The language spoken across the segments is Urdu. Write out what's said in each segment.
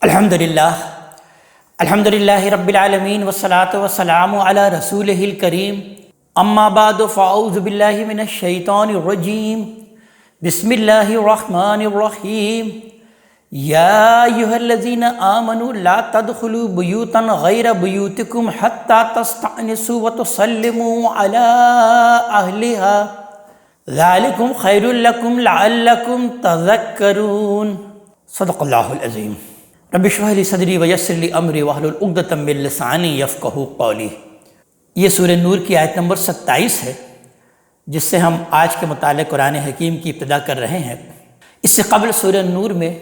الحمدللہ رب العالمین والصلاة والسلام علی رسولہ الکریم اما بعد فاعوذ باللہ من الشیطان الرجیم بسم اللہ الرحمن الرحیم یا ایہا الذین آمنوا لا تدخلوا بیوتا غیر بیوتکم حتی تستأنسوا وتسلموا علی اہلہا ذالکم خیر لکم لعلکم تذکرون۔ صدق اللہ العظیم۔ رب اشرح لی صدری ویسر لی امری واحلل عقدۃ من لسانی یفقہوا قولی۔ یہ سورہ نور کی آیت نمبر 27 ہے، جس سے ہم آج کے مطالعہ قرآن حکیم کی ابتدا کر رہے ہیں۔ اس سے قبل سورہ نور میں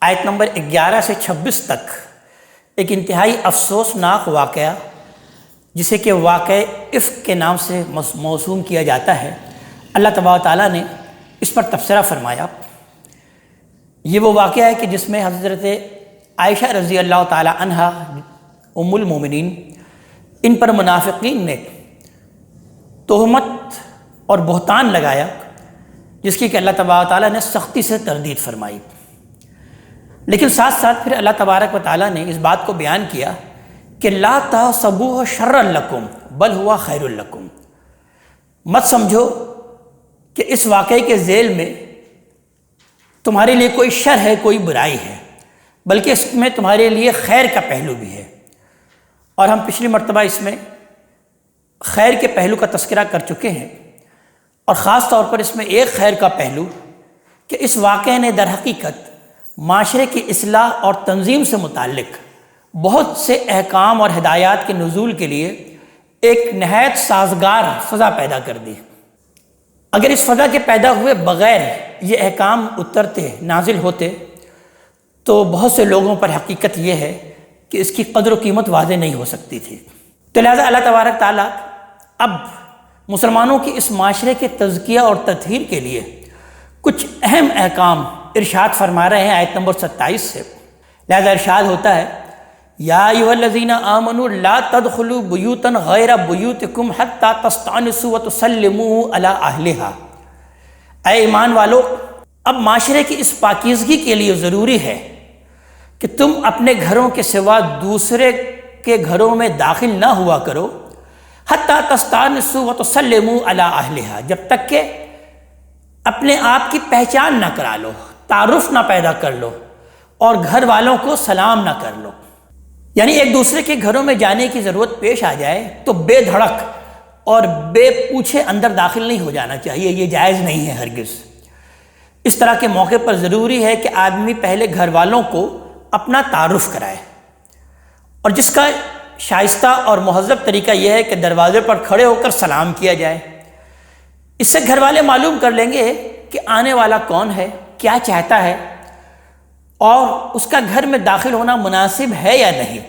آیت نمبر 11 سے 26 تک ایک انتہائی افسوسناک واقعہ، جسے کہ واقعہ افک کے نام سے موسوم کیا جاتا ہے، اللہ تبارک و تعالیٰ نے اس پر تبصرہ فرمایا۔ یہ وہ واقعہ ہے کہ جس میں حضرت عائشہ رضی اللہ تعالی عنہا ام المومنین، ان پر منافقین نے تہمت اور بہتان لگایا، جس کی کہ اللہ تبارک و تعالیٰ نے سختی سے تردید فرمائی۔ لیکن ساتھ ساتھ پھر اللہ تبارک و تعالیٰ نے اس بات کو بیان کیا کہ لا تحسبوہ شرا لکم بل ہوا خیر لکم۔ مت سمجھو کہ اس واقعے کے ذیل میں تمہارے لیے کوئی شر ہے، کوئی برائی ہے، بلکہ اس میں تمہارے لیے خیر کا پہلو بھی ہے۔ اور ہم پچھلی مرتبہ اس میں خیر کے پہلو کا تذکرہ کر چکے ہیں، اور خاص طور پر اس میں ایک خیر کا پہلو کہ اس واقعے نے در حقیقت معاشرے کی اصلاح اور تنظیم سے متعلق بہت سے احکام اور ہدایات کے نزول کے لیے ایک نہایت سازگار فضا پیدا کر دی۔ اگر اس فضا کے پیدا ہوئے بغیر یہ احکام اترتے، نازل ہوتے، تو بہت سے لوگوں پر حقیقت یہ ہے کہ اس کی قدر و قیمت واضح نہیں ہو سکتی تھی۔ تو لہٰذا اللہ تبارک تعالیٰ اب مسلمانوں کی اس معاشرے کے تزکیہ اور تطہیر کے لیے کچھ اہم احکام ارشاد فرما رہے ہیں آیت نمبر 27 سے۔ لہذا ارشاد ہوتا ہے یا ایھا الذین آمنوا لا تدخلوا بیوتا غیر بیوتکم حتی تستأنسوا وتسلموا علی اہلہا۔ اے ایمان والو، اب معاشرے کی اس پاکیزگی کے لیے ضروری ہے کہ تم اپنے گھروں کے سوا دوسرے کے گھروں میں داخل نہ ہوا کرو، حتی تستأنسوا وتسلموا علی اہلہا، جب تک کہ اپنے آپ کی پہچان نہ کرا لو، تعارف نہ پیدا کر لو، اور گھر والوں کو سلام نہ کر لو۔ یعنی ایک دوسرے کے گھروں میں جانے کی ضرورت پیش آ جائے تو بے دھڑک اور بے پوچھے اندر داخل نہیں ہو جانا چاہیے، یہ جائز نہیں ہے ہرگز۔ اس طرح کے موقع پر ضروری ہے کہ آدمی پہلے گھر والوں کو اپنا تعارف کرائے، اور جس کا شائستہ اور مہذب طریقہ یہ ہے کہ دروازے پر کھڑے ہو کر سلام کیا جائے۔ اس سے گھر والے معلوم کر لیں گے کہ آنے والا کون ہے، کیا چاہتا ہے، اور اس کا گھر میں داخل ہونا مناسب ہے یا نہیں۔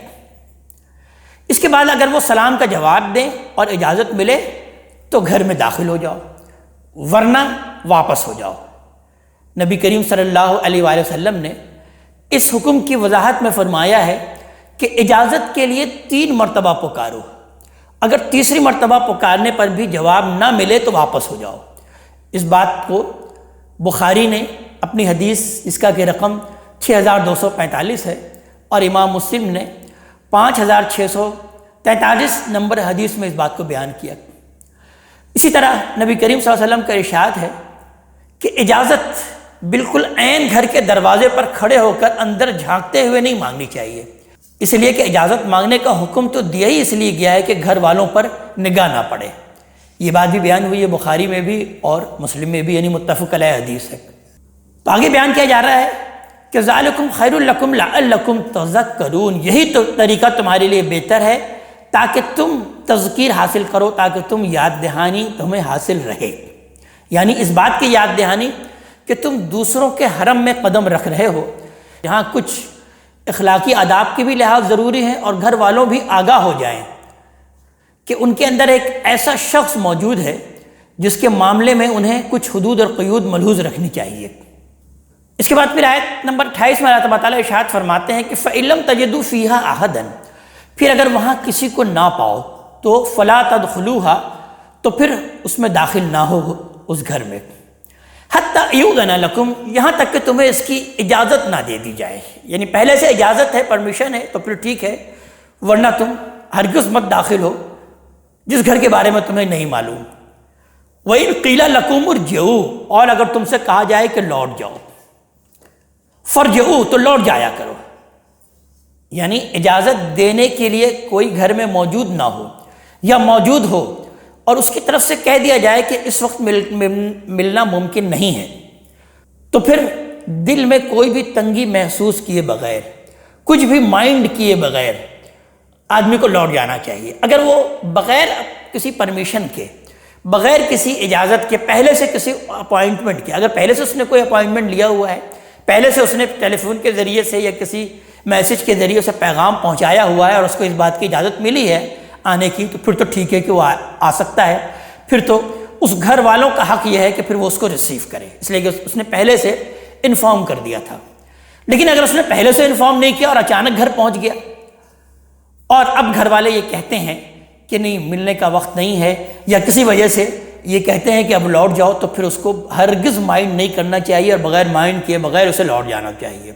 اس کے بعد اگر وہ سلام کا جواب دیں اور اجازت ملے تو گھر میں داخل ہو جاؤ، ورنہ واپس ہو جاؤ۔ نبی کریم صلی اللہ علیہ وآلہ وسلم نے اس حکم کی وضاحت میں فرمایا ہے کہ اجازت کے لیے 3 مرتبہ پکارو، اگر تیسری مرتبہ پکارنے پر بھی جواب نہ ملے تو واپس ہو جاؤ۔ اس بات کو بخاری نے اپنی حدیث جس کا کہ رقم 6245 ہے، اور امام مسلم نے 5643 نمبر حدیث میں اس بات کو بیان کیا۔ اسی طرح نبی کریم صلی اللہ علیہ وسلم کا ارشاد ہے کہ اجازت بالکل عین گھر کے دروازے پر کھڑے ہو کر اندر جھانکتے ہوئے نہیں مانگنی چاہیے، اس لیے کہ اجازت مانگنے کا حکم تو دیا ہی اس لیے گیا ہے کہ گھر والوں پر نگاہ نہ پڑے۔ یہ بات بھی بیان ہوئی ہے بخاری میں بھی اور مسلم میں بھی، یعنی متفق علیہ حدیث ہے۔ تو آگے بیان کیا جا رہا ہے کہ ذالکم خیر لکم لعلکم تذکرون، یہی تو طریقہ تمہارے لیے بہتر ہے تاکہ تم تذکیر حاصل کرو، تاکہ تم یاد دہانی تمہیں حاصل رہے۔ یعنی اس بات کی یاد دہانی کہ تم دوسروں کے حرم میں قدم رکھ رہے ہو، یہاں کچھ اخلاقی آداب کے بھی لحاظ ضروری ہیں، اور گھر والوں بھی آگاہ ہو جائیں کہ ان کے اندر ایک ایسا شخص موجود ہے جس کے معاملے میں انہیں کچھ حدود اور قیود ملحوظ رکھنی چاہیے۔ اس کے بعد پھر آیت نمبر 28 میں اللہ تعالیٰ ارشاد فرماتے ہیں کہ فَإِن لَمْ تَجِدُوا فِيهَا أَحَدًا، پھر اگر وہاں کسی کو نہ پاؤ تو فَلَا تَدْخُلُوهَا، تو پھر اس میں داخل نہ ہو اس گھر میں، حَتَّى یؤذن لکم، یہاں تک کہ تمہیں اس کی اجازت نہ دے دی جائے. یعنی پہلے سے اجازت ہے، پرمیشن ہے تو پھر ٹھیک ہے، ورنہ تم ہرگز مت داخل ہو جس گھر کے بارے میں تمہیں نہیں معلوم. وَإِنْ قِيلَ لَكُمُ ارْجِعُوا، اور اگر تم سے کہا جائے کہ لوٹ جاؤ، فَارْجِعُوا، تو لوٹ جایا کرو. یعنی اجازت دینے کے لیے کوئی گھر میں موجود نہ ہو یا موجود ہو اور اس کی طرف سے کہہ دیا جائے کہ اس وقت ملنا ممکن نہیں ہے، تو پھر دل میں کوئی بھی تنگی محسوس کیے بغیر، کچھ بھی مائنڈ کیے بغیر آدمی کو لوٹ جانا چاہیے. اگر وہ بغیر کسی پرمیشن کے، بغیر کسی اجازت کے، پہلے سے کسی اپوائنٹمنٹ کے، اگر پہلے سے اس نے کوئی اپوائنٹمنٹ لیا ہوا ہے، پہلے سے اس نے ٹیلی فون کے ذریعے سے یا کسی میسج کے ذریعے سے پیغام پہنچایا ہوا ہے اور اس کو اس بات کی اجازت ملی ہے آنے کی، تو پھر تو ٹھیک ہے کہ وہ آ سکتا ہے. پھر تو اس گھر والوں کا حق یہ ہے کہ پھر وہ اس کو ریسیو کرے، اس لیے کہ اس نے پہلے سے انفارم کر دیا تھا. لیکن اگر اس نے پہلے سے انفارم نہیں کیا اور اچانک گھر پہنچ گیا اور اب گھر والے یہ کہتے ہیں کہ نہیں ملنے کا وقت نہیں ہے، یا کسی وجہ سے یہ کہتے ہیں کہ اب لوٹ جاؤ، تو پھر اس کو ہرگز مائنڈ نہیں کرنا چاہیے اور بغیر مائنڈ کیے بغیر اسے لوٹ جانا چاہیے،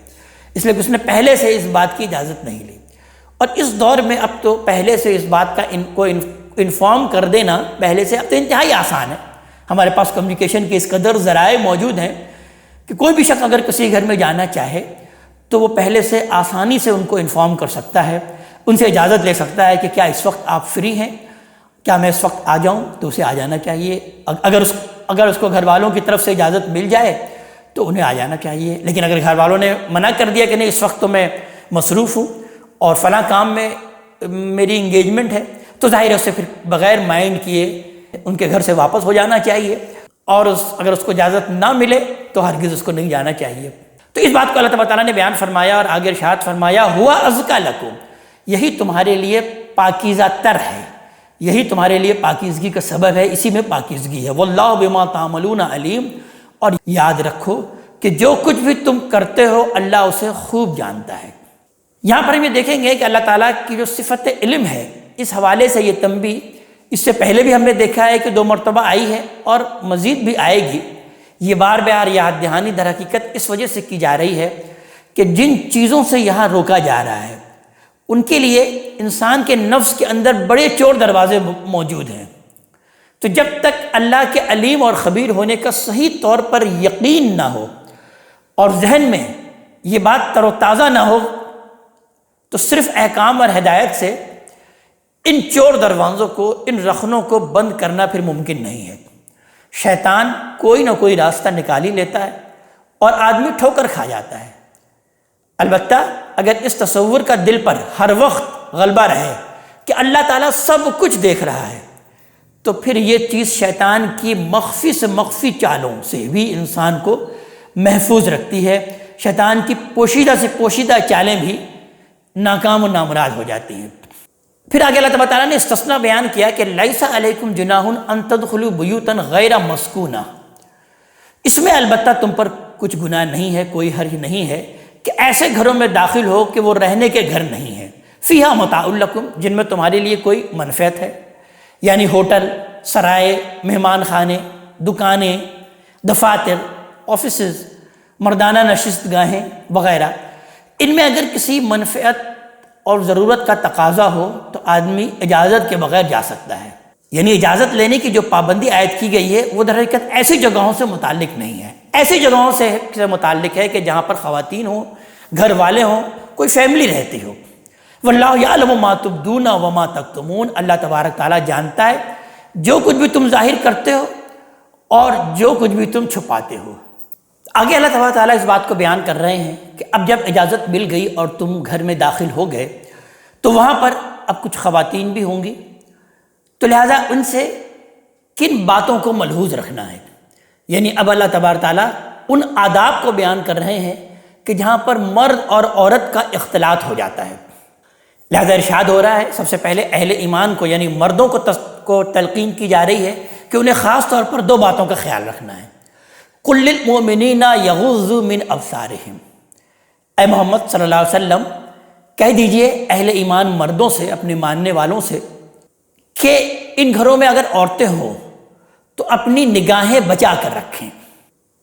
اس لیے کہ اس نے پہلے سے اس بات کی اجازت نہیں لی. اور اس دور میں اب تو پہلے سے اس بات کا کو انفارم کر دینا پہلے سے اب تو انتہائی آسان ہے. ہمارے پاس کمیونیکیشن کے اس قدر ذرائع موجود ہیں کہ کوئی بھی شخص اگر کسی گھر میں جانا چاہے تو وہ پہلے سے آسانی سے ان کو انفارم کر سکتا ہے، ان سے اجازت لے سکتا ہے کہ کیا اس وقت آپ فری ہیں، کیا میں اس وقت آ جاؤں، تو اسے آ جانا چاہیے. اگر اس کو گھر والوں کی طرف سے اجازت مل جائے تو انہیں آ جانا چاہیے. لیکن اگر گھر والوں نے منع کر دیا کہ نہیں اس وقت تو میں مصروف ہوں اور فلاں کام میں میری انگیجمنٹ ہے، تو ظاہر ہے اسے پھر بغیر مائنڈ کیے ان کے گھر سے واپس ہو جانا چاہیے، اور اگر اس کو اجازت نہ ملے تو ہرگز اس کو نہیں جانا چاہیے. تو اس بات کو اللہ تعالیٰ نے بیان فرمایا اور آگے ارشاد فرمایا ہوا ازکا لکم، یہی تمہارے لیے پاکیزہ تر ہے، یہی تمہارے لیے پاکیزگی کا سبب ہے، اسی میں پاکیزگی ہے. واللہ بما تعملون علیم، اور یاد رکھو کہ جو کچھ بھی تم کرتے ہو اللہ اسے خوب جانتا ہے. یہاں پر ہم یہ دیکھیں گے کہ اللہ تعالیٰ کی جو صفت علم ہے، اس حوالے سے یہ تنبیہ اس سے پہلے بھی ہم نے دیکھا ہے کہ 2 مرتبہ آئی ہے اور مزید بھی آئے گی. یہ بار بار یاد دہانی در حقیقت اس وجہ سے کی جا رہی ہے کہ جن چیزوں سے یہاں روکا جا رہا ہے ان کے لیے انسان کے نفس کے اندر بڑے چور دروازے موجود ہیں. تو جب تک اللہ کے علیم اور خبیر ہونے کا صحیح طور پر یقین نہ ہو اور ذہن میں یہ بات تر و تازہ نہ ہو، تو صرف احکام اور ہدایت سے ان چور دروازوں کو، ان رخنوں کو بند کرنا پھر ممکن نہیں ہے. شیطان کوئی نہ کوئی راستہ نکال ہی لیتا ہے اور آدمی ٹھوکر کھا جاتا ہے. البتہ اگر اس تصور کا دل پر ہر وقت غلبہ رہے کہ اللہ تعالیٰ سب کچھ دیکھ رہا ہے، تو پھر یہ چیز شیطان کی مخفی سے مخفی چالوں سے بھی انسان کو محفوظ رکھتی ہے. شیطان کی پوشیدہ سے پوشیدہ چالیں بھی ناکام و نامراد ہو جاتی ہیں. پھر آگے اللہ تعالیٰ نے استثناء بیان کیا کہ لیس علیکم جناح ان تدخلوا بیوتا غیر مسکونہ، اس میں البتہ تم پر کچھ گناہ نہیں ہے، کوئی حرج نہیں ہے کہ ایسے گھروں میں داخل ہو کہ وہ رہنے کے گھر نہیں ہیں. فیہا متاع لکم، جن میں تمہارے لیے کوئی منفعت ہے، یعنی ہوٹل، سرائے، مہمان خانے، دکانیں، دفاتر، آفیسز، مردانہ نشست گاہیں وغیرہ، ان میں اگر کسی منفعت اور ضرورت کا تقاضا ہو تو آدمی اجازت کے بغیر جا سکتا ہے. یعنی اجازت لینے کی جو پابندی عائد کی گئی ہے وہ در حقیقت ایسی جگہوں سے متعلق نہیں ہے، ایسی جگہوں سے متعلق ہے کہ جہاں پر خواتین ہوں، گھر والے ہوں، کوئی فیملی رہتی ہو. واللہ یعلم ما تبدون وما تکتمون، اللہ تبارک تعالیٰ جانتا ہے جو کچھ بھی تم ظاہر کرتے ہو اور جو کچھ بھی تم چھپاتے ہو. آگے اللہ تبارک تعالیٰ اس بات کو بیان کر رہے ہیں کہ اب جب اجازت مل گئی اور تم گھر میں داخل ہو گئے تو وہاں پر اب کچھ خواتین بھی ہوں گی، تو لہٰذا ان سے کن باتوں کو ملحوظ رکھنا ہے. یعنی اب اللہ تبارک تعالیٰ ان آداب کو بیان کر رہے ہیں کہ جہاں پر مرد اور عورت کا اختلاط ہو جاتا ہے. لہذا ارشاد ہو رہا ہے سب سے پہلے اہل ایمان کو یعنی مردوں کو تلقین کی جا رہی ہے کہ انہیں خاص طور پر 2 باتوں کا خیال رکھنا ہے. قل للمؤمنین یغضوا من ابصارہم، اے محمد صلی اللہ علیہ وسلم کہہ دیجئے اہل ایمان مردوں سے، اپنے ماننے والوں سے، کہ ان گھروں میں اگر عورتیں ہوں تو اپنی نگاہیں بچا کر رکھیں،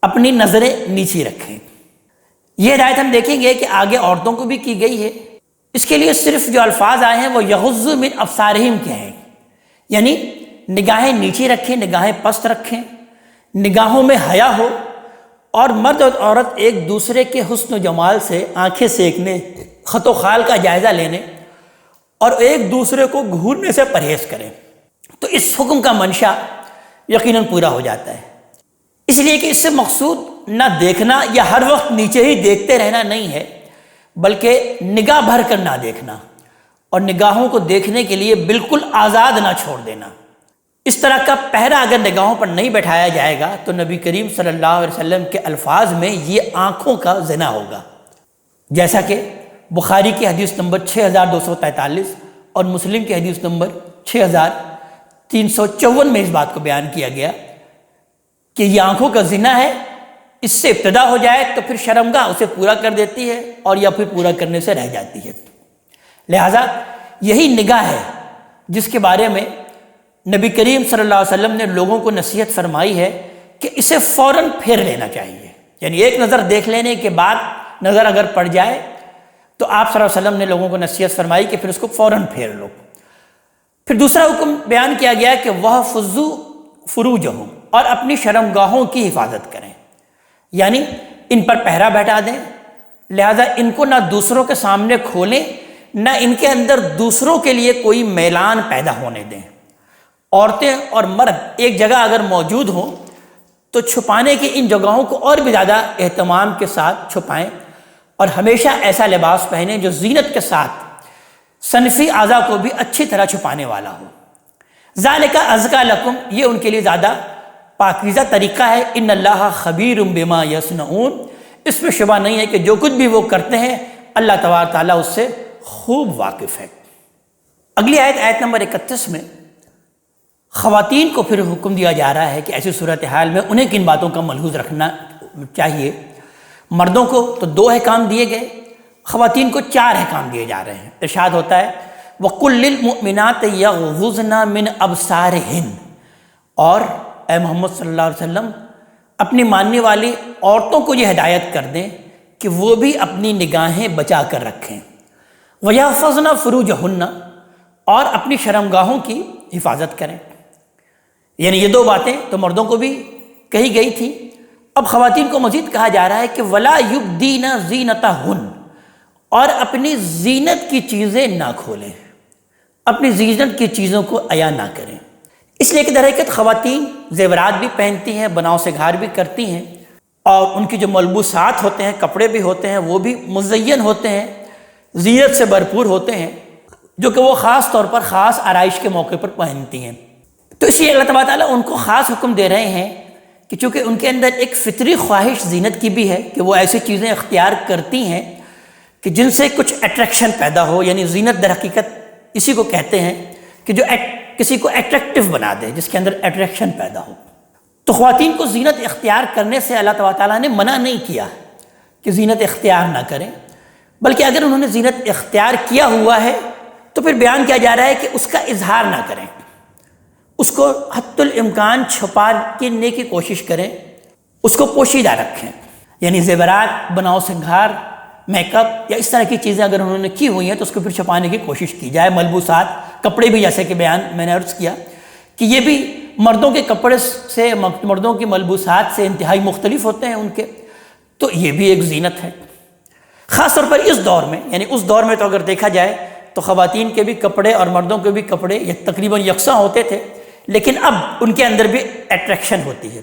اپنی نظریں نیچی رکھیں۔ یہ ہدایت ہم دیکھیں گے کہ آگے عورتوں کو بھی کی گئی ہے۔ اس کے لیے صرف جو الفاظ آئے ہیں وہ یغض من ابصارہم کے ہیں، یعنی نگاہیں نیچی رکھیں، نگاہیں پست رکھیں، نگاہوں میں حیا ہو، اور مرد اور عورت ایک دوسرے کے حسن و جمال سے آنکھیں سینکنے، خط و خال کا جائزہ لینے اور ایک دوسرے کو گھورنے سے پرہیز کریں۔ تو اس حکم کا منشا یقیناً پورا ہو جاتا ہے، اس لیے کہ اس سے مقصود نہ دیکھنا یا ہر وقت نیچے ہی دیکھتے رہنا نہیں ہے، بلکہ نگاہ بھر کر نہ دیکھنا اور نگاہوں کو دیکھنے کے لیے بالکل آزاد نہ چھوڑ دینا۔ اس طرح کا پہرا اگر نگاہوں پر نہیں بیٹھایا جائے گا تو نبی کریم صلی اللہ علیہ وسلم کے الفاظ میں یہ آنکھوں کا زنا ہوگا، جیسا کہ بخاری کی حدیث نمبر 6243 اور مسلم کی حدیث نمبر 6354 میں اس بات کو بیان کیا گیا کہ یہ آنکھوں کا زنا ہے، اس سے ابتدا ہو جائے تو پھر شرمگاہ اسے پورا کر دیتی ہے اور یا پھر پورا کرنے سے رہ جاتی ہے۔ لہٰذا یہی نگاہ ہے جس کے بارے میں نبی کریم صلی اللہ علیہ وسلم نے لوگوں کو نصیحت فرمائی ہے کہ اسے فوراً پھیر لینا چاہیے، یعنی ایک نظر دیکھ لینے کے بعد نظر اگر پڑ جائے تو آپ صلی اللہ علیہ وسلم نے لوگوں کو نصیحت فرمائی کہ پھر اس کو فوراً پھیر لو۔ پھر دوسرا حکم بیان کیا گیا کہ وَاحْفَظُوا فُرُوجَهُمْ، اور اپنی شرمگاہوں کی حفاظت کریں، یعنی ان پر پہرا بیٹھا دیں، لہذا ان کو نہ دوسروں کے سامنے کھولیں، نہ ان کے اندر دوسروں کے لیے کوئی میلان پیدا ہونے دیں۔ عورتیں اور مرد ایک جگہ اگر موجود ہوں تو چھپانے کی ان جگہوں کو اور بھی زیادہ اہتمام کے ساتھ چھپائیں، اور ہمیشہ ایسا لباس پہنیں جو زینت کے ساتھ صنفی اعضاء کو بھی اچھی طرح چھپانے والا ہو۔ ذالک ازکی لکم، یہ ان کے لیے زیادہ پاکیزہ طریقہ ہے۔ ان اللہ خبیر بما یصنعون، اس میں شبہ نہیں ہے کہ جو کچھ بھی وہ کرتے ہیں اللہ تبارک تعالیٰ اس سے خوب واقف ہے۔ اگلی آیت نمبر 31 میں خواتین کو پھر حکم دیا جا رہا ہے کہ ایسی صورتحال میں انہیں کن باتوں کا ملحوظ رکھنا چاہیے۔ مردوں کو تو 2 احکام دیے گئے، خواتین کو 4 احکام دیے جا رہے ہیں۔ ارشاد ہوتا ہے وَقُلْ لِلْمُؤْمِنَاتِ يَغْضُضْنَ مِنْ أَبْصَارِهِنَّ، اور اے محمد صلی اللہ علیہ وسلم اپنی ماننے والی عورتوں کو یہ ہدایت کر دیں کہ وہ بھی اپنی نگاہیں بچا کر رکھیں۔ وَيَحْفَظْنَ فُرُوجَهُنَّ، اور اپنی شرمگاہوں کی حفاظت کریں۔ یعنی یہ 2 باتیں تو مردوں کو بھی کہی گئی تھی، اب خواتین کو مزید کہا جا رہا ہے کہ وَلَا يُبْدِينَ زِينَتَهُنَّ، اور اپنی زینت کی چیزیں نہ کھولیں، اپنی زینت کی چیزوں کو عیاں نہ کریں۔ اس لیے کہ در حقیقت خواتین زیورات بھی پہنتی ہیں، بناؤ سنگھار بھی کرتی ہیں، اور ان کی جو ملبوسات ہوتے ہیں، کپڑے بھی ہوتے ہیں، وہ بھی مزین ہوتے ہیں، زینت سے بھرپور ہوتے ہیں، جو کہ وہ خاص طور پر خاص آرائش کے موقع پر پہنتی ہیں۔ تو اس لیے اللہ تبارک تعالیٰ ان کو خاص حکم دے رہے ہیں کہ چونکہ ان کے اندر ایک فطری خواہش زینت کی بھی ہے کہ وہ ایسی چیزیں اختیار کرتی ہیں کہ جن سے کچھ اٹریکشن پیدا ہو، یعنی زینت در حقیقت اسی کو کہتے ہیں کہ جو کسی کو اٹریکٹیو بنا دے، جس کے اندر اٹریکشن پیدا ہو۔ تو خواتین کو زینت اختیار کرنے سے اللہ تبارک تعالیٰ نے منع نہیں کیا کہ زینت اختیار نہ کریں، بلکہ اگر انہوں نے زینت اختیار کیا ہوا ہے تو پھر بیان کیا جا رہا ہے کہ اس کا اظہار نہ کریں، اس کو حتی الامکان چھپانے کی کوشش کریں، اس کو پوشیدہ رکھیں۔ یعنی زیورات، بناؤ سنگھار، میک اپ یا اس طرح کی چیزیں اگر انہوں نے کی ہوئی ہیں تو اس کو پھر چھپانے کی کوشش کی جائے۔ ملبوسات، کپڑے بھی، جیسے کہ بیان میں نے عرض کیا کہ یہ بھی مردوں کے کپڑے سے، مردوں کی ملبوسات سے انتہائی مختلف ہوتے ہیں ان کے، تو یہ بھی ایک زینت ہے۔ خاص طور پر اس دور میں، یعنی اس دور میں تو اگر دیکھا جائے تو خواتین کے بھی کپڑے اور مردوں کے بھی کپڑے تقریباً یکساں ہوتے تھے، لیکن اب ان کے اندر بھی اٹریکشن ہوتی ہے۔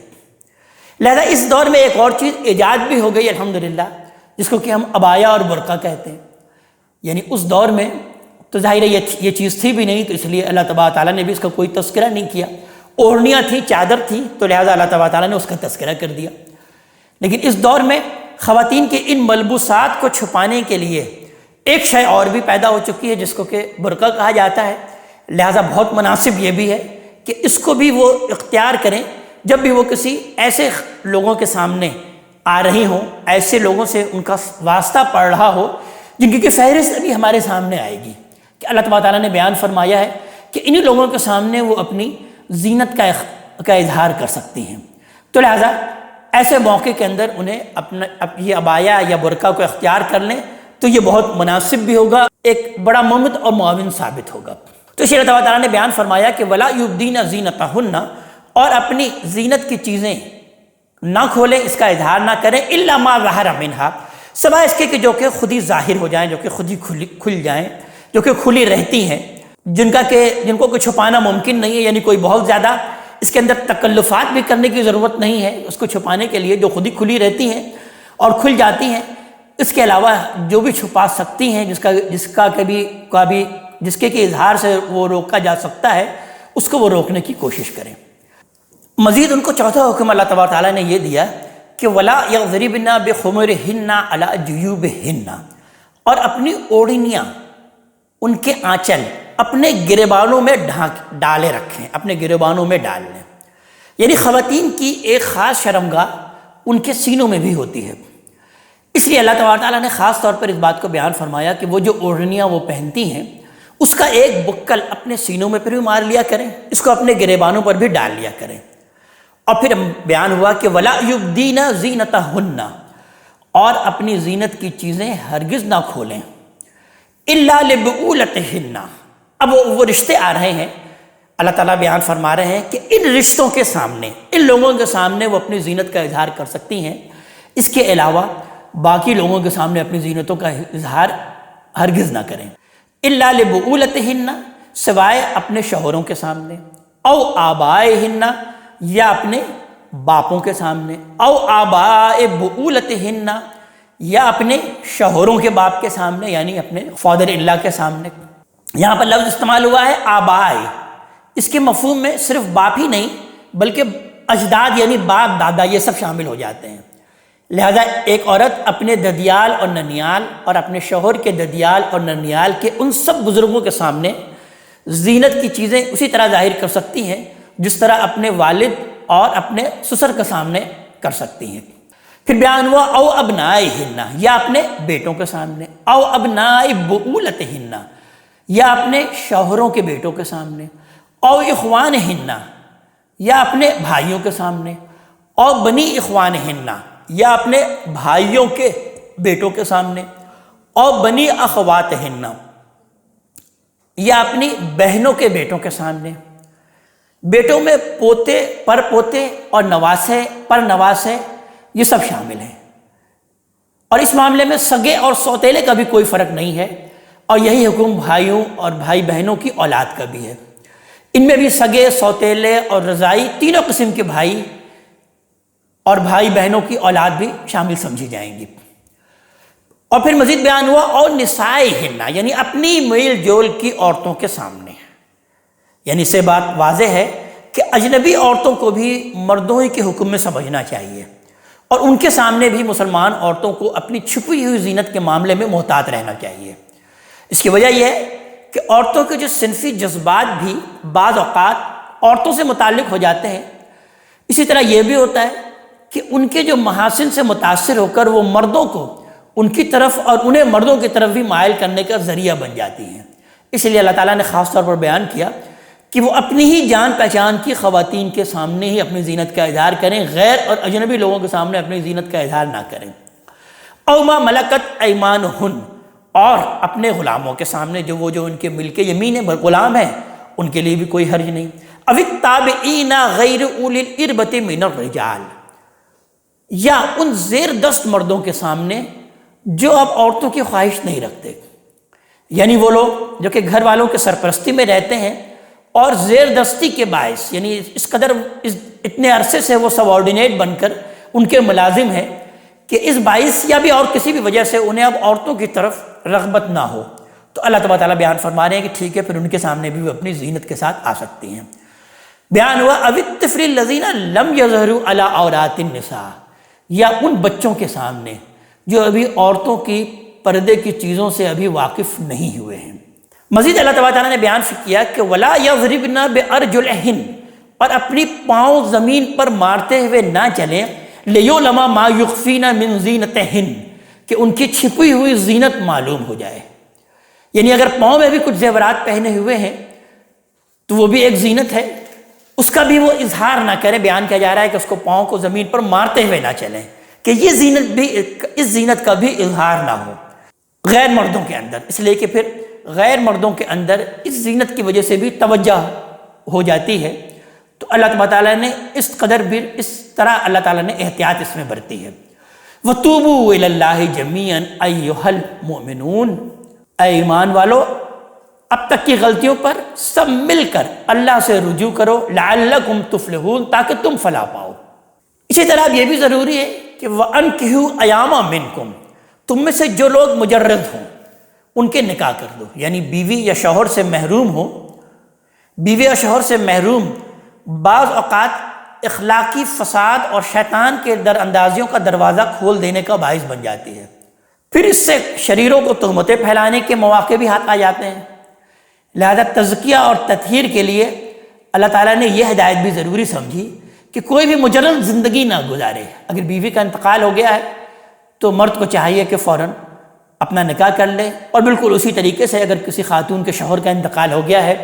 لہذا اس دور میں ایک اور چیز ایجاد بھی ہو گئی الحمدللہ، جس کو کہ ہم عبایا اور برقع کہتے ہیں۔ یعنی اس دور میں تو ظاہر ہے یہ چیز تھی بھی نہیں، تو اس لیے اللہ تبارک تعالیٰ نے بھی اس کا کوئی تذکرہ نہیں کیا۔ اوڑھنیاں تھیں، چادر تھی، تو لہٰذا اللہ تبارک تعالیٰ نے اس کا تذکرہ کر دیا۔ لیکن اس دور میں خواتین کے ان ملبوسات کو چھپانے کے لیے ایک شے اور بھی پیدا ہو چکی ہے، جس کو کہ برقع کہا جاتا ہے۔ لہٰذا بہت مناسب یہ بھی ہے کہ اس کو بھی وہ اختیار کریں جب بھی وہ کسی ایسے لوگوں کے سامنے آ رہی ہوں، ایسے لوگوں سے ان کا واسطہ پڑ رہا ہو جن کی فہرست ابھی ہمارے سامنے آئے گی، کہ اللہ تبارک تعالیٰ نے بیان فرمایا ہے کہ انہی لوگوں کے سامنے وہ اپنی زینت کا اظہار کر سکتی ہیں۔ تو لہٰذا ایسے موقع کے اندر انہیں اپنا یہ عبایا یا برقع کو اختیار کر لیں تو یہ بہت مناسب بھی ہوگا، ایک بڑا ممد اور معاون ثابت ہوگا۔ تو اسی اللہ تعالیٰ نے بیان فرمایا کہ وَلَا يُبْدِينَ زِينَتَهُنَّ، اور اپنی زینت کی چیزیں نہ کھولیں، اس کا اظہار نہ کریں، إِلَّا مَا ظَهَرَ مِنْهَا، سوائے اس کے کہ جو کہ خود ہی ظاہر ہو جائیں، جو کہ خود ہی کھل جائیں، جو کہ کھلی رہتی ہیں، جن کو کوئی چھپانا ممکن نہیں ہے، یعنی کوئی بہت زیادہ اس کے اندر تکلفات بھی کرنے کی ضرورت نہیں ہے اس کو چھپانے کے لیے، جو خود ہی کھلی رہتی ہیں اور کھل جاتی ہیں۔ اس کے علاوہ جو بھی چھپا سکتی ہیں، جس کے اظہار سے وہ روکا جا سکتا ہے، اس کو وہ روکنے کی کوشش کریں۔ مزید ان کو چوتھا حکم اللہ تبارک تعالیٰ نے یہ دیا کہ وَلَا يَضْرِبْنَ بِخُمُرِهِنَّ عَلَىٰ جُيُوبِهِنَّ، اور اپنی اوڑھنیاں، ان کے آنچل اپنے گریبانوں میں ڈالے رکھیں، اپنے گریبانوں میں ڈال لیں۔ یعنی خواتین کی ایک خاص شرمگاہ ان کے سینوں میں بھی ہوتی ہے، اس لیے اللہ تبارک تعالیٰ نے خاص طور پر اس بات کو بیان فرمایا کہ وہ جو اوڑھنیاں وہ پہنتی ہیں اس کا ایک بکل اپنے سینوں میں پھر بھی مار لیا کریں، اس کو اپنے گریبانوں پر بھی ڈال لیا کریں۔ اور پھر بیان ہوا کہ وَلَا يُبْدِينَ زِينَتَهُنَّ، اور اپنی زینت کی چیزیں ہرگز نہ کھولیں، إِلَّا لِبُعُولَتِهِنَّ۔ اب وہ رشتے آ رہے ہیں، اللہ تعالیٰ بیان فرما رہے ہیں کہ ان رشتوں کے سامنے، ان لوگوں کے سامنے وہ اپنی زینت کا اظہار کر سکتی ہیں، اس کے علاوہ باقی لوگوں کے سامنے اپنی زینتوں کا اظہار ہرگز نہ کریں۔ إِلَّا لِبُعُولَتِهِنَّ، سوائے اپنے شوہروں کے سامنے، او آبائہن، یا اپنے باپوں کے سامنے، او آباء بعولتہن، یا اپنے شوہروں کے باپ کے سامنے، یعنی اپنے فادر اللہ کے سامنے۔ یہاں پر لفظ استعمال ہوا ہے آباء، اس کے مفہوم میں صرف باپ ہی نہیں بلکہ اجداد یعنی باپ دادا یہ سب شامل ہو جاتے ہیں۔ لہذا ایک عورت اپنے ددیال اور ننیال اور اپنے شوہر کے ددیال اور ننیال کے ان سب بزرگوں کے سامنے زینت کی چیزیں اسی طرح ظاہر کر سکتی ہیں جس طرح اپنے والد اور اپنے سسر کے سامنے کر سکتی ہیں۔ پھر بیان ہوا او ابنائہن، یا اپنے بیٹوں کے سامنے، او ابناء بعولتہن، یا اپنے شوہروں کے بیٹوں کے سامنے، او اخوانہن، یا اپنے بھائیوں کے سامنے، او بنی اخوانہن، یا اپنے بھائیوں کے بیٹوں کے سامنے، او بنی اخواتہن، یا اپنی بہنوں کے بیٹوں کے سامنے۔ بیٹوں میں پوتے، پر پوتے اور نواسے، پر نواسے، یہ سب شامل ہیں، اور اس معاملے میں سگے اور سوتیلے کا بھی کوئی فرق نہیں ہے، اور یہی حکم بھائیوں اور بھائی بہنوں کی اولاد کا بھی ہے۔ ان میں بھی سگے، سوتیلے اور رضائی تینوں قسم کے بھائی اور بھائی بہنوں کی اولاد بھی شامل سمجھی جائیں گی۔ اور پھر مزید بیان ہوا اور نسائہن، یعنی اپنی میل جول کی عورتوں کے سامنے، یعنی سے بات واضح ہے کہ اجنبی عورتوں کو بھی مردوں ہی کے حکم میں سمجھنا چاہیے، اور ان کے سامنے بھی مسلمان عورتوں کو اپنی چھپی ہوئی زینت کے معاملے میں محتاط رہنا چاہیے۔ اس کی وجہ یہ ہے کہ عورتوں کے جو صنفی جذبات بھی بعض اوقات عورتوں سے متعلق ہو جاتے ہیں، اسی طرح یہ بھی ہوتا ہے کہ ان کے جو محاسن سے متاثر ہو کر وہ مردوں کو ان کی طرف اور انہیں مردوں کی طرف بھی مائل کرنے کا ذریعہ بن جاتی ہیں۔ اس لیے اللہ تعالیٰ نے خاص طور پر بیان کیا کہ وہ اپنی ہی جان پہچان کی خواتین کے سامنے ہی اپنی زینت کا اظہار کریں، غیر اور اجنبی لوگوں کے سامنے اپنی زینت کا اظہار نہ کریں۔ او ما ملکت ایمانہن، اور اپنے غلاموں کے سامنے، جو ان کے ملک یمین غلام ہیں ان کے لیے بھی کوئی حرج نہیں۔ او التابعین غیر اولی الاربۃ من الرجال، یا ان زیر دست مردوں کے سامنے جو اب عورتوں کی خواہش نہیں رکھتے، یعنی وہ لوگ جو کہ گھر والوں کے سرپرستی میں رہتے ہیں اور زیر دستی کے باعث، یعنی اس قدر اتنے عرصے سے وہ سب آرڈینیٹ بن کر ان کے ملازم ہیں کہ اس باعث یا بھی اور کسی بھی وجہ سے انہیں اب عورتوں کی طرف رغبت نہ ہو، تو اللہ تبارک تعالیٰ بیان فرما رہے ہیں کہ ٹھیک ہے، پھر ان کے سامنے بھی وہ اپنی زینت کے ساتھ آ سکتی ہیں۔ بیان ہوا او الطفل الذین لم یظہروا علی عورات النساء، یا ان بچوں کے سامنے جو ابھی عورتوں کی پردے کی چیزوں سے ابھی واقف نہیں ہوئے ہیں۔ مزید اللہ تعالیٰ نے بیان کیا کہ وَلَا يَضْرِبْنَ بِأَرْجُلِهِنَّ، اور اپنی پاؤں زمین پر مارتے ہوئے نہ چلیں، لِيُعْلَمَ مَا يُخْفِينَ مِنْ زِينَتِهِنَّ، کہ ان کی چھپی ہوئی زینت معلوم ہو جائے۔ یعنی اگر پاؤں میں بھی کچھ زیورات پہنے ہوئے ہیں تو وہ بھی ایک زینت ہے، اس کا بھی وہ اظہار نہ کریں. بیان کیا جا رہا ہے کہ اس کو پاؤں کو زمین پر مارتے ہوئے نہ چلیں، کہ یہ زینت بھی، اس زینت کا بھی اظہار نہ ہو غیر مردوں کے اندر. اس لیے کہ پھر غیر مردوں کے اندر اس زینت کی وجہ سے بھی توجہ ہو جاتی ہے. تو اللہ تعالیٰ نے اس قدر بھی، اس طرح اللہ تعالیٰ نے احتیاط اس میں برتی ہے. وَتُوبُوا إِلَى اللَّهِ جَمِيعًا أَيُّهَا الْمُؤْمِنُونَ، اے ایمان والو اب تک کی غلطیوں پر سب مل کر اللہ سے رجوع کرو، لعلکم تفلحون، تاکہ تم فلاح پاؤ. اسی طرح اب یہ بھی ضروری ہے کہ وَأَنكِحُوا أَيَامَ مِنكُم، تم میں سے جو لوگ مجرد ہوں ان کے نکاح کر دو. یعنی بیوی یا شوہر سے محروم ہو. بیوی یا شوہر سے محروم بعض اوقات اخلاقی فساد اور شیطان کے در اندازیوں کا دروازہ کھول دینے کا باعث بن جاتی ہے. پھر اس سے شریروں کو تہمتیں پھیلانے کے مواقع بھی ہاتھ آ جاتے ہیں. لہذا تزکیہ اور تطہیر کے لیے اللہ تعالیٰ نے یہ ہدایت بھی ضروری سمجھی کہ کوئی بھی مجرد زندگی نہ گزارے. اگر بیوی کا انتقال ہو گیا ہے تو مرد کو چاہیے کہ فوراً اپنا نکاح کر لے، اور بالکل اسی طریقے سے اگر کسی خاتون کے شوہر کا انتقال ہو گیا ہے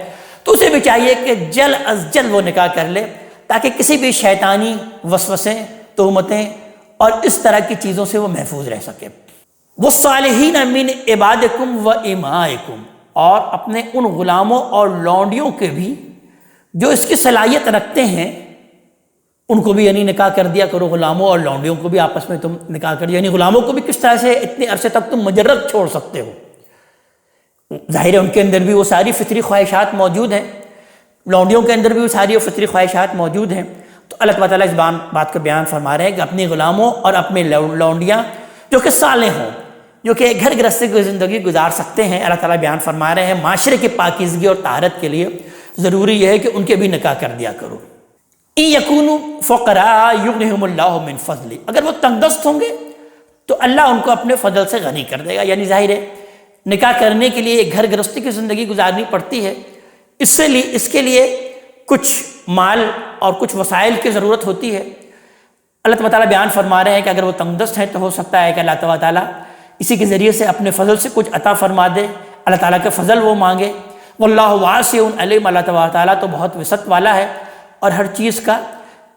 تو اسے بھی چاہیے کہ جلد از جلد وہ نکاح کر لے، تاکہ کسی بھی شیطانی وسوسے، تہمتیں اور اس طرح کی چیزوں سے وہ محفوظ رہ سکے. وَالصَّالِحِينَ مِنْ عِبَادِكُمْ وَإِمَائِكُمْ، اور اپنے ان غلاموں اور لونڈیوں کے بھی جو اس کی صلاحیت رکھتے ہیں ان کو بھی یعنی نکاح کر دیا کرو. غلاموں اور لونڈیوں کو بھی آپس میں تم نکاح کر دیا. یعنی غلاموں کو بھی کس طرح سے اتنے عرصے تک تم مجرد چھوڑ سکتے ہو. ظاہر ہے ان کے اندر بھی وہ ساری فطری خواہشات موجود ہیں، لونڈیوں کے اندر بھی وہ ساری فطری خواہشات موجود ہیں. تو اللہ تعالیٰ اس بات کو بیان فرما رہے ہیں کہ اپنی غلاموں اور اپنے لونڈیاں جو کہ صالح ہوں، جو کہ گھر گرستی کی زندگی گزار سکتے ہیں، اللہ تعالیٰ بیان فرما رہے ہیں معاشرے کی پاکیزگی اور طہارت کے لیے ضروری یہ ہے کہ ان کے بھی نکاح کر دیا کرو. ان یکونوا فقراء یغنہم اللہ من فضلہ، اگر وہ تنگ دست ہوں گے تو اللہ ان کو اپنے فضل سے غنی کر دے گا. یعنی ظاہر ہے نکاح کرنے کے لیے ایک گھر گرستی کی زندگی گزارنی پڑتی ہے. اس کے لیے کچھ مال اور کچھ وسائل کی ضرورت ہوتی ہے. اللہ تعالیٰ بیان فرما رہے ہیں کہ اگر وہ تنگ دست ہیں تو ہو سکتا ہے کہ اللہ تعالیٰ اسی کے ذریعے سے اپنے فضل سے کچھ عطا فرما دے. اللہ تعالیٰ کے فضل وہ مانگے. واللہ واسع علیم، اللہ تعالیٰ تو بہت وسعت والا ہے اور ہر چیز کا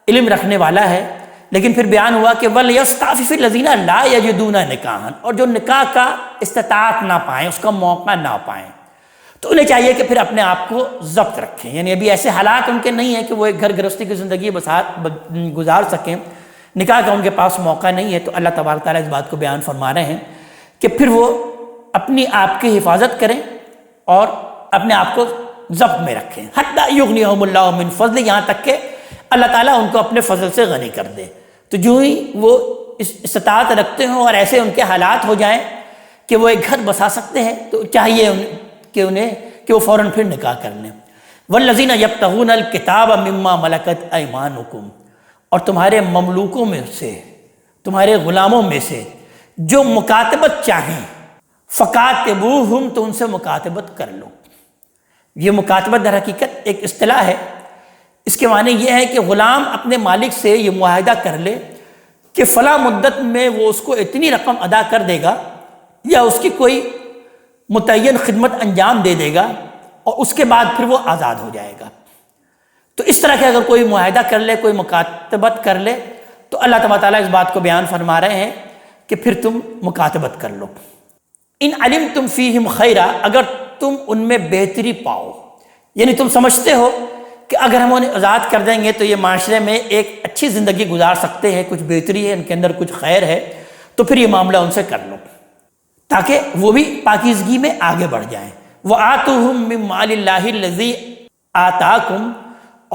علم رکھنے والا ہے. لیکن پھر بیان ہوا کہ وَلْيَسْتَعْفِفِ الَّذِينَ لَا يَجِدُونَ نِكَاحًا، اور جو نکاح کا استطاعت نہ پائیں، اس کا موقع نہ پائیں، تو انہیں چاہیے کہ پھر اپنے آپ کو ضبط رکھیں. یعنی ابھی ایسے حالات ان کے نہیں ہیں کہ وہ ایک گھر گرستی کی زندگی گزار سکیں، نکاح کا ان کے پاس موقع نہیں ہے. تو اللہ تبارک تعالیٰ اس بات کو بیان فرما رہے ہیں کہ پھر وہ اپنی آپ کی حفاظت کریں اور اپنے آپ کو ضبط میں رکھیں. حتی یغنیہم اللہ من فضل، یہاں تک کہ اللہ تعالیٰ ان کو اپنے فضل سے غنی کر دے. تو جو ہی وہ استطاعت رکھتے ہوں اور ایسے ان کے حالات ہو جائیں کہ وہ ایک گھر بسا سکتے ہیں تو چاہیے کہ وہ فوراً پھر نکاح کر لیں. والذین یبتغون الکتاب مما ملکت ایمانکم، اور تمہارے مملوکوں میں سے، تمہارے غلاموں میں سے جو مکاتبت چاہیں، فکاتبوہم، تو ان سے مکاتبت کر لو. یہ مکاتبت در حقیقت ایک اصطلاح ہے. اس کے معنی یہ ہے کہ غلام اپنے مالک سے یہ معاہدہ کر لے کہ فلاں مدت میں وہ اس کو اتنی رقم ادا کر دے گا یا اس کی کوئی متعین خدمت انجام دے دے گا اور اس کے بعد پھر وہ آزاد ہو جائے گا. تو اس طرح کے اگر کوئی معاہدہ کر لے، کوئی مکاتبت کر لے، تو اللہ تعالیٰ اس بات کو بیان فرما رہے ہیں کہ پھر تم مکاتبت کر لو. ان علمتم فیہم خیرا، اگر تم ان میں بہتری پاؤ، یعنی تم سمجھتے ہو کہ اگر ہم انہیں آزاد کر دیں گے تو یہ معاشرے میں ایک اچھی زندگی گزار سکتے ہیں، کچھ بہتری ہے، ان کے اندر کچھ خیر ہے، تو پھر یہ معاملہ ان سے کر لو تاکہ وہ بھی پاکیزگی میں آگے بڑھ جائیں. وَآتُوهُم مِّن مَّالِ اللَّهِ الَّذِي آتَاكُمْ،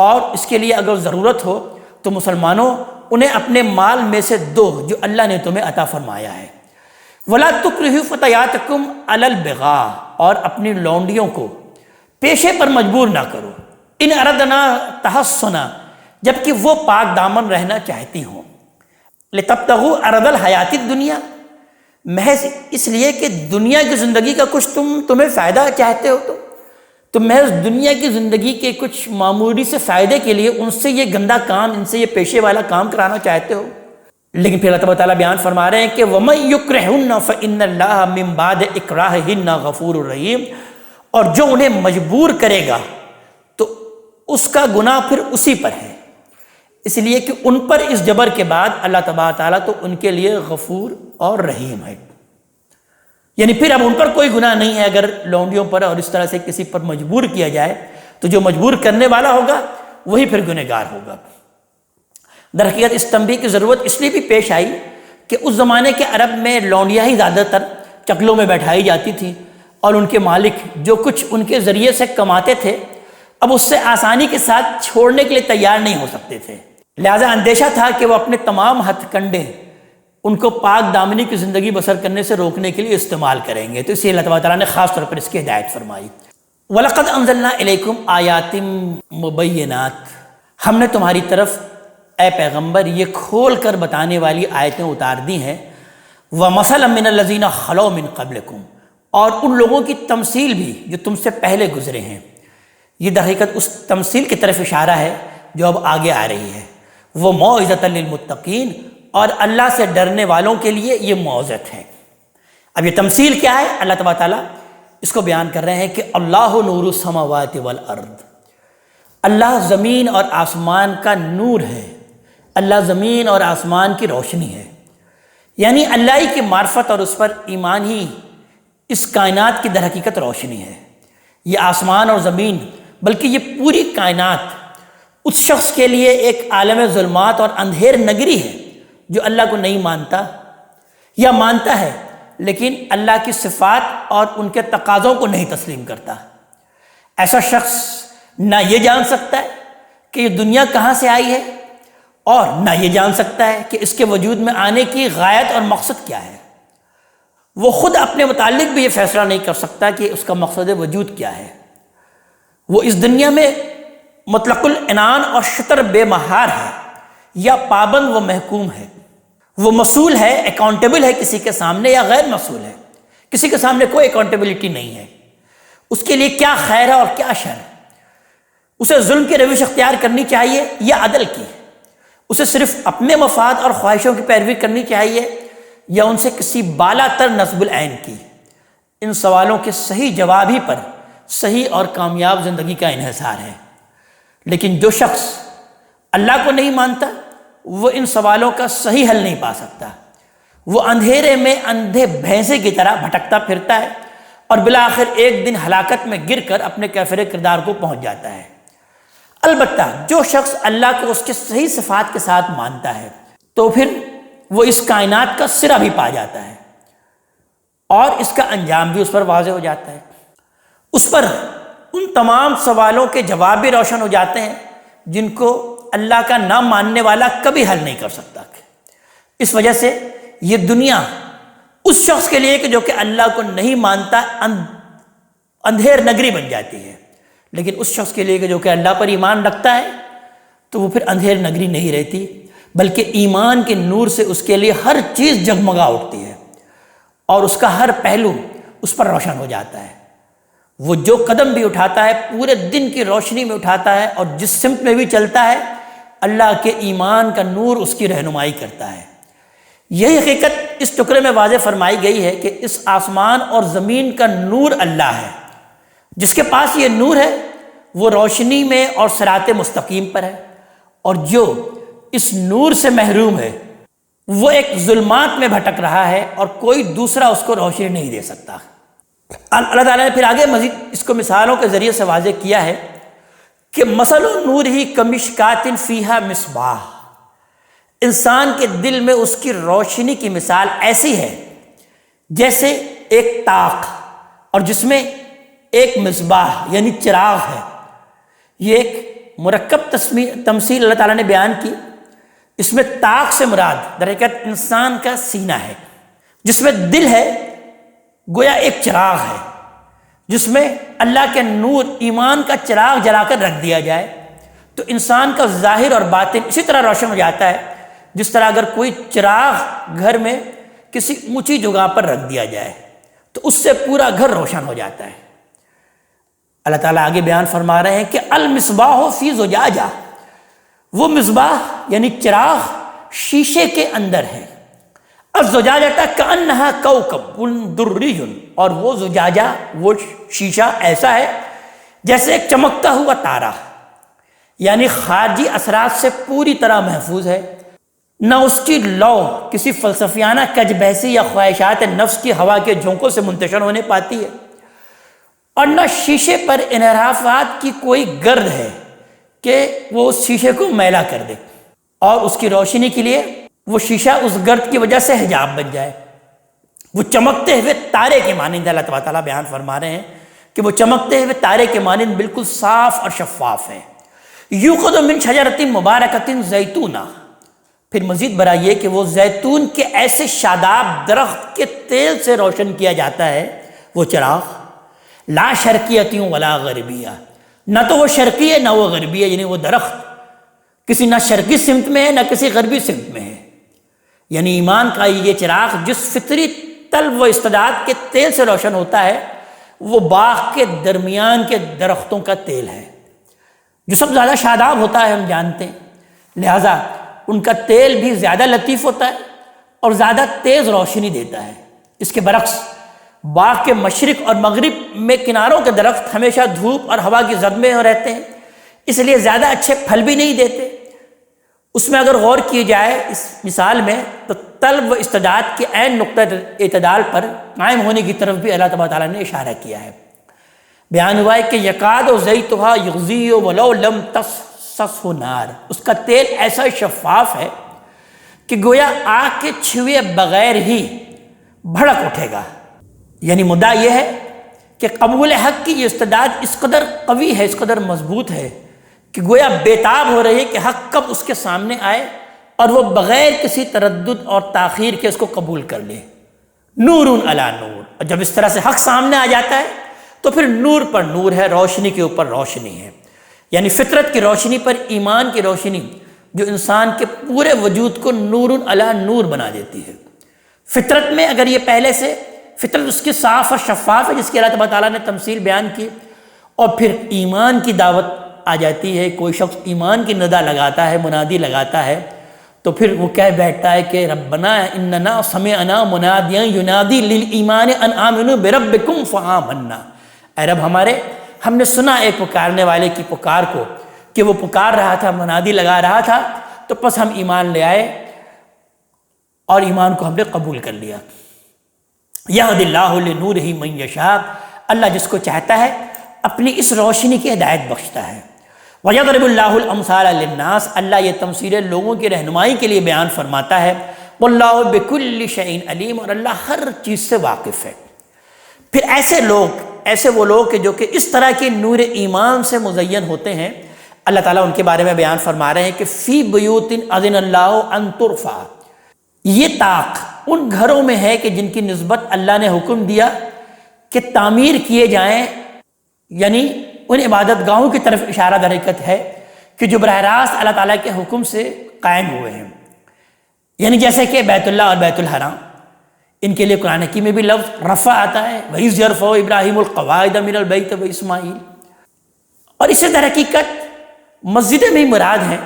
اور اس کے لیے اگر ضرورت ہو تو مسلمانوں انہیں اپنے مال میں سے دو جو اللہ نے تمہیں عطا فرمایا ہے. وَلَا تُكْرِهُوا فَتَيَاتِكُمْ عَلَى الْبِغَاءِ، اور اپنی لونڈیوں کو پیشے پر مجبور نہ کرو. ان اردنا تحصنا، جبکہ وہ پاک دامن رہنا چاہتی ہوں. لتبتغوا عرض الحیات الدنیا، محض اس لیے کہ دنیا کی زندگی کا کچھ تمہیں فائدہ چاہتے ہو تو محض دنیا کی زندگی کے کچھ معمولی سے فائدے کے لیے ان سے یہ گندا کام، ان سے یہ پیشے والا کام کرانا چاہتے ہو. لیکن پھر اللہ تعالیٰ بیان فرما رہے ہیں کہ وَمَن يُكْرِهُنَّ فَإِنَّ اللَّهَ مِن بَعْدِ إِكْرَاهِهِنَّ غَفُورٌ رَحِيمٌ، اور جو انہیں مجبور کرے گا تو اس کا گناہ پھر اسی پر ہے، اس لیے کہ ان پر اس جبر کے بعد اللہ تبارک تعالیٰ تو ان کے لیے غفور اور رحیم ہے، یعنی پھر اب ان پر کوئی گناہ نہیں ہے اگر لونڈیوں پر اور اس طرح سے کسی پر مجبور کیا جائے تو جو مجبور کرنے والا ہوگا وہی پھر گنہگار ہوگا۔ در حقیقت اس تنبیہ کی ضرورت اس لیے بھی پیش آئی کہ اس زمانے کے عرب میں لونڈیاں ہی زیادہ تر چکلوں میں بیٹھائی جاتی تھیں، اور ان کے مالک جو کچھ ان کے ذریعے سے کماتے تھے اب اس سے آسانی کے ساتھ چھوڑنے کے لیے تیار نہیں ہو سکتے تھے، لہذا اندیشہ تھا کہ وہ اپنے تمام ہتھ کنڈے ان کو پاک دامنی کی زندگی بسر کرنے سے روکنے کے لیے استعمال کریں گے، تو اس لیے اللہ تبارک تعالیٰ نے خاص طور پر اس کی ہدایت فرمائی۔ وَلَقَدْ أَنزَلْنَا إِلَيْكُمْ آيَاتٍ مُبَيِّنَاتٍ، ہم نے تمہاری طرف اے پیغمبر یہ کھول کر بتانے والی آیتیں اتار دی ہیں، وَمَثَلًا مِّنَ الَّذِينَ خَلَوْا مِن قَبْلِكُمْ، اور ان لوگوں کی تمثیل بھی جو تم سے پہلے گزرے ہیں۔ یہ در حقیقت اس تمثیل کی طرف اشارہ ہے جو اب آگے آ رہی ہے، وہ موعظۃ للمتقین، اور اللہ سے ڈرنے والوں کے لیے یہ موعظت ہے۔ اب یہ تمثیل کیا ہے؟ اللہ تبارک تعالیٰ اس کو بیان کر رہے ہیں کہ اللہ نور السماوات والارض، اللہ زمین اور آسمان کا نور ہے، اللہ زمین اور آسمان کی روشنی ہے، یعنی اللہ ہی کی معرفت اور اس پر ایمان ہی اس کائنات کی در حقیقت روشنی ہے۔ یہ آسمان اور زمین بلکہ یہ پوری کائنات اس شخص کے لیے ایک عالم ظلمات اور اندھیر نگری ہے جو اللہ کو نہیں مانتا یا مانتا ہے لیکن اللہ کی صفات اور ان کے تقاضوں کو نہیں تسلیم کرتا۔ ایسا شخص نہ یہ جان سکتا ہے کہ یہ دنیا کہاں سے آئی ہے، اور نہ یہ جان سکتا ہے کہ اس کے وجود میں آنے کی غایت اور مقصد کیا ہے۔ وہ خود اپنے متعلق بھی یہ فیصلہ نہیں کر سکتا کہ اس کا مقصد وجود کیا ہے۔ وہ اس دنیا میں مطلق العنان اور شطر بے مہار ہے، یا پابند و محکوم ہے، وہ مسئول ہے، اکاؤنٹیبل ہے کسی کے سامنے، یا غیر مسئول ہے، کسی کے سامنے کوئی اکاؤنٹیبلٹی نہیں ہے۔ اس کے لیے کیا خیر ہے اور کیا شر ہے، اسے ظلم کی روش اختیار کرنی چاہیے یا عدل کی، اسے صرف اپنے مفاد اور خواہشوں کی پیروی کرنی چاہیے یا ان سے کسی بالا تر نصب العین کی۔ ان سوالوں کے صحیح جواب ہی پر صحیح اور کامیاب زندگی کا انحصار ہے، لیکن جو شخص اللہ کو نہیں مانتا وہ ان سوالوں کا صحیح حل نہیں پا سکتا، وہ اندھیرے میں اندھے بھینسے کی طرح بھٹکتا پھرتا ہے اور بالآخر ایک دن ہلاکت میں گر کر اپنے کافر کردار کو پہنچ جاتا ہے۔ البتہ جو شخص اللہ کو اس کے صحیح صفات کے ساتھ مانتا ہے تو پھر وہ اس کائنات کا سرا بھی پا جاتا ہے اور اس کا انجام بھی اس پر واضح ہو جاتا ہے، اس پر ان تمام سوالوں کے جواب بھی روشن ہو جاتے ہیں جن کو اللہ کا نہ ماننے والا کبھی حل نہیں کر سکتا۔ اس وجہ سے یہ دنیا اس شخص کے لیے کہ جو کہ اللہ کو نہیں مانتا اندھیر نگری بن جاتی ہے، لیکن اس شخص کے لیے کہ جو کہ اللہ پر ایمان رکھتا ہے تو وہ پھر اندھیر نگری نہیں رہتی، بلکہ ایمان کے نور سے اس کے لیے ہر چیز جگمگا اٹھتی ہے اور اس کا ہر پہلو اس پر روشن ہو جاتا ہے۔ وہ جو قدم بھی اٹھاتا ہے پورے دن کی روشنی میں اٹھاتا ہے، اور جس سمت میں بھی چلتا ہے اللہ کے ایمان کا نور اس کی رہنمائی کرتا ہے۔ یہی حقیقت اس ٹکڑے میں واضح فرمائی گئی ہے کہ اس آسمان اور زمین کا نور اللہ ہے، جس کے پاس یہ نور ہے وہ روشنی میں اور صراط مستقیم پر ہے، اور جو اس نور سے محروم ہے وہ ایک ظلمات میں بھٹک رہا ہے اور کوئی دوسرا اس کو روشنی نہیں دے سکتا۔ اللہ تعالیٰ نے پھر آگے مزید اس کو مثالوں کے ذریعے سے واضح کیا ہے کہ مثل نور ہی کمشکات فیہا مصباح، انسان کے دل میں اس کی روشنی کی مثال ایسی ہے جیسے ایک طاق اور جس میں ایک مصباح یعنی چراغ ہے۔ یہ ایک مرکب تمثیل اللہ تعالیٰ نے بیان کی۔ اس میں طاق سے مراد در حقیقت انسان کا سینہ ہے، جس میں دل ہے گویا ایک چراغ ہے، جس میں اللہ کے نور ایمان کا چراغ جلا کر رکھ دیا جائے تو انسان کا ظاہر اور باطن اسی طرح روشن ہو جاتا ہے جس طرح اگر کوئی چراغ گھر میں کسی اونچی جگہ پر رکھ دیا جائے تو اس سے پورا گھر روشن ہو جاتا ہے۔ اللہ تعالیٰ آگے بیان فرما رہے ہیں کہ المصباح فی زجاجہ، وہ مصباح یعنی چراغ شیشے کے اندر ہے۔ الزجاجہ کأنہا کوکب دری، اور وہ زجاجہ وہ شیشہ ایسا ہے جیسے ایک چمکتا ہوا تارا، یعنی خارجی اثرات سے پوری طرح محفوظ ہے، نہ اس کی لو کسی فلسفیانہ کج بحثی یا خواہشات نفس کی ہوا کے جھونکوں سے منتشر ہونے پاتی ہے، اور نہ شیشے پر انحرافات کی کوئی گرد ہے کہ وہ اس شیشے کو میلا کر دے اور اس کی روشنی کے لیے وہ شیشہ اس گرد کی وجہ سے حجاب بن جائے۔ وہ چمکتے ہوئے تارے کے مانند، اللہ تعالیٰ بیان فرما رہے ہیں کہ وہ چمکتے ہوئے تارے کے مانند بالکل صاف اور شفاف ہیں۔ یوقد من شجرۃ مبارکۃ زیتونہ، پھر مزید برآں یہ کہ وہ زیتون کے ایسے شاداب درخت کے تیل سے روشن کیا جاتا ہے وہ چراغ، لا شرقیۃ ولا غربیہ، نہ تو وہ شرقی ہے نہ وہ غربی ہے، یعنی وہ درخت کسی نہ شرقی سمت میں ہے نہ کسی غربی سمت میں ہے۔ یعنی ایمان کا یہ چراغ جس فطری طلب و استعداد کے تیل سے روشن ہوتا ہے وہ باغ کے درمیان کے درختوں کا تیل ہے جو سب زیادہ شاداب ہوتا ہے، ہم جانتے ہیں، لہٰذا ان کا تیل بھی زیادہ لطیف ہوتا ہے اور زیادہ تیز روشنی دیتا ہے۔ اس کے برعکس باغ کے مشرق اور مغرب میں کناروں کے درخت ہمیشہ دھوپ اور ہوا کی زد میں رہتے ہیں، اس لیے زیادہ اچھے پھل بھی نہیں دیتے۔ اس میں اگر غور کی جائے اس مثال میں تو طلب و استعداد کے عین نقطہ اعتدال پر قائم ہونے کی طرف بھی اللہ تعالیٰ نے اشارہ کیا ہے۔ بیان ہوا ہے کہ یکاد زیتھا یغزی ولو لم تمسسہ نار، اس کا تیل ایسا شفاف ہے کہ گویا آگ کے چھوئے بغیر ہی بھڑک اٹھے گا۔ یعنی مدعا یہ ہے کہ قبول حق کی یہ استعداد اس قدر قوی ہے، اس قدر مضبوط ہے کہ گویا بیتاب ہو رہی ہے کہ حق کب اس کے سامنے آئے اور وہ بغیر کسی تردد اور تاخیر کے اس کو قبول کر لے۔ نور علی نور، اور جب اس طرح سے حق سامنے آ جاتا ہے تو پھر نور پر نور ہے، روشنی کے اوپر روشنی ہے، یعنی فطرت کی روشنی پر ایمان کی روشنی جو انسان کے پورے وجود کو نور علی نور بنا دیتی ہے۔ فطرت میں اگر یہ پہلے سے فطرت اس کی صاف اور شفاف ہے جس کی اللہ تعالیٰ نے تمثیل بیان کی، اور پھر ایمان کی دعوت آ جاتی ہے، کوئی شخص ایمان کی ندا لگاتا ہے، منادی لگاتا ہے، تو پھر وہ کہہ بیٹھتا ہے کہ ربنا اننا سمعنا منادیا ینادی للایمان ان آمنوا بربکم فآمنا، اے رب ہمارے، ہم نے سنا ایک پکارنے والے کی پکار کو کہ وہ پکار رہا تھا، منادی لگا رہا تھا، تو پس ہم ایمان لے آئے اور ایمان کو ہم نے قبول کر لیا۔ یہد اللہ لنورہ من یشاء، اللہ جس کو چاہتا ہے اپنی اس روشنی کی ہدایت بخشتا ہے۔ وَيَضْرِبُ اللَّهُ الْأَمْثَالَ لِلنَّاسِ، اللہ یہ تمثیلیں لوگوں کی رہنمائی کے لیے بیان فرماتا ہے۔ وَاللَّهُ بِكُلِّ شَيْءٍ عَلِيمٌ، اور اللہ ہر چیز سے واقف ہے۔ پھر ایسے وہ لوگ جو کہ اس طرح کے نور ایمان سے مزین ہوتے ہیں، اللہ تعالیٰ ان کے بارے میں بیان فرما رہے ہیں کہ فی بیوت اذن اللہ ان ترفع، یہ طاق ان گھروں میں ہے کہ جن کی نسبت اللہ نے حکم دیا کہ تعمیر کیے جائیں، یعنی ان عبادت گاہوں کی طرف اشارہ در حقیقت ہے کہ جو براہ راست اللہ تعالیٰ کے حکم سے قائم ہوئے ہیں، یعنی جیسے کہ بیت اللہ اور بیت الحرام، ان کے لیے قرآن حکیم میں بھی لفظ رفع آتا ہے، وَإِذْ يَرْفَعُ إِبْرَاهِيمُ الْقَوَاعِدَ مِنَ الْبَيْتِ وَإِسْمَاعِيلُ، اور اسی در حقیقت مسجدیں بھی مراد ہیں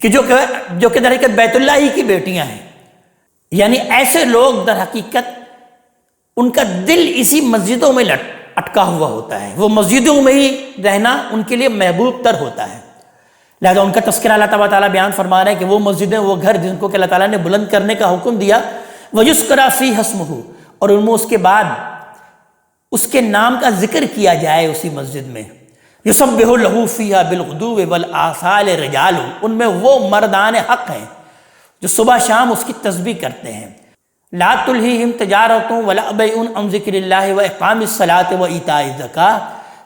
کہ جو کہ در حقیقت بیت اللہ ہی کی بیٹیاں ہیں۔ یعنی ایسے لوگ در حقیقت ان کا دل اسی مسجدوں میں اٹکا ہوا ہوتا ہے، وہ مسجدوں میں ہی رہنا ان کے لیے محبوب تر ہوتا ہے، لہذا ان کا تذکرہ اللہ تعالیٰ بیان فرما رہے ہیں کہ وہ مسجدیں، وہ گھر جن کو کہ اللہ تعالیٰ نے بلند کرنے کا حکم دیا، وَيُذْكَرَ فِيهَا اسْمُهُ، اور ان میں اس کے بعد اس کے نام کا ذکر کیا جائے اسی مسجد میں، يُسَبِّحُ لَهُ فِيهَا بِالْغُدُوِّ وَالْآصَالِ رِجَالٌ، ان میں وہ مردان حق ہیں جو صبح شام اس کی تسبیح کرتے ہیں۔ لا تلہیہم تجارۃ ولا بیع عن ذکر اللہ واقام الصلاۃ وایتاء الزکاۃ،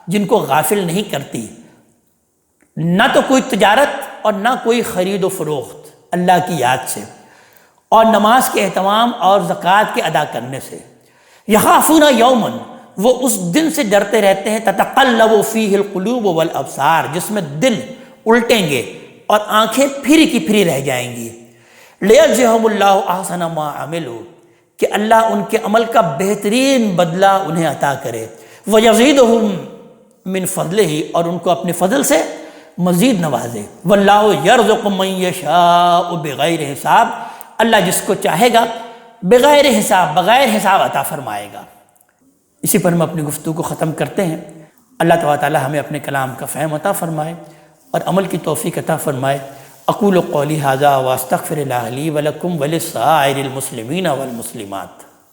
جن کو غافل نہیں کرتی نہ تو کوئی تجارت اور نہ کوئی خرید و فروخت اللہ کی یاد سے، اور نماز کے اہتمام اور زکوٰۃ کے ادا کرنے سے۔ یخافون یوما، وہ اس دن سے ڈرتے رہتے ہیں، تتقلب فیہ القلوب والابصار، جس میں دل الٹیں گے اور آنکھیں پھری کی پھری رہ جائیں گی۔ لیجزیہم اللہ احسن ما عملوا، کہ اللہ ان کے عمل کا بہترین بدلہ انہیں عطا کرے، وَيَزِيدُهُم مِّن فَضْلِهِ، اور ان کو اپنے فضل سے مزید نوازے۔ وَاللَّهُ يَرْزُقُ مَن يَشَاءُ بِغَيْرِ حساب، اللہ جس کو چاہے گا بغیر حساب، بغیر حساب عطا فرمائے گا۔ اسی پر ہم اپنی گفتگو کو ختم کرتے ہیں۔ اللہ تعالیٰ ہمیں اپنے کلام کا فہم عطا فرمائے اور عمل کی توفیق عطا فرمائے۔ اقول قولی ھذا واستغفر اللہ لی ولکم ولسائر المسلمین والمسلمات۔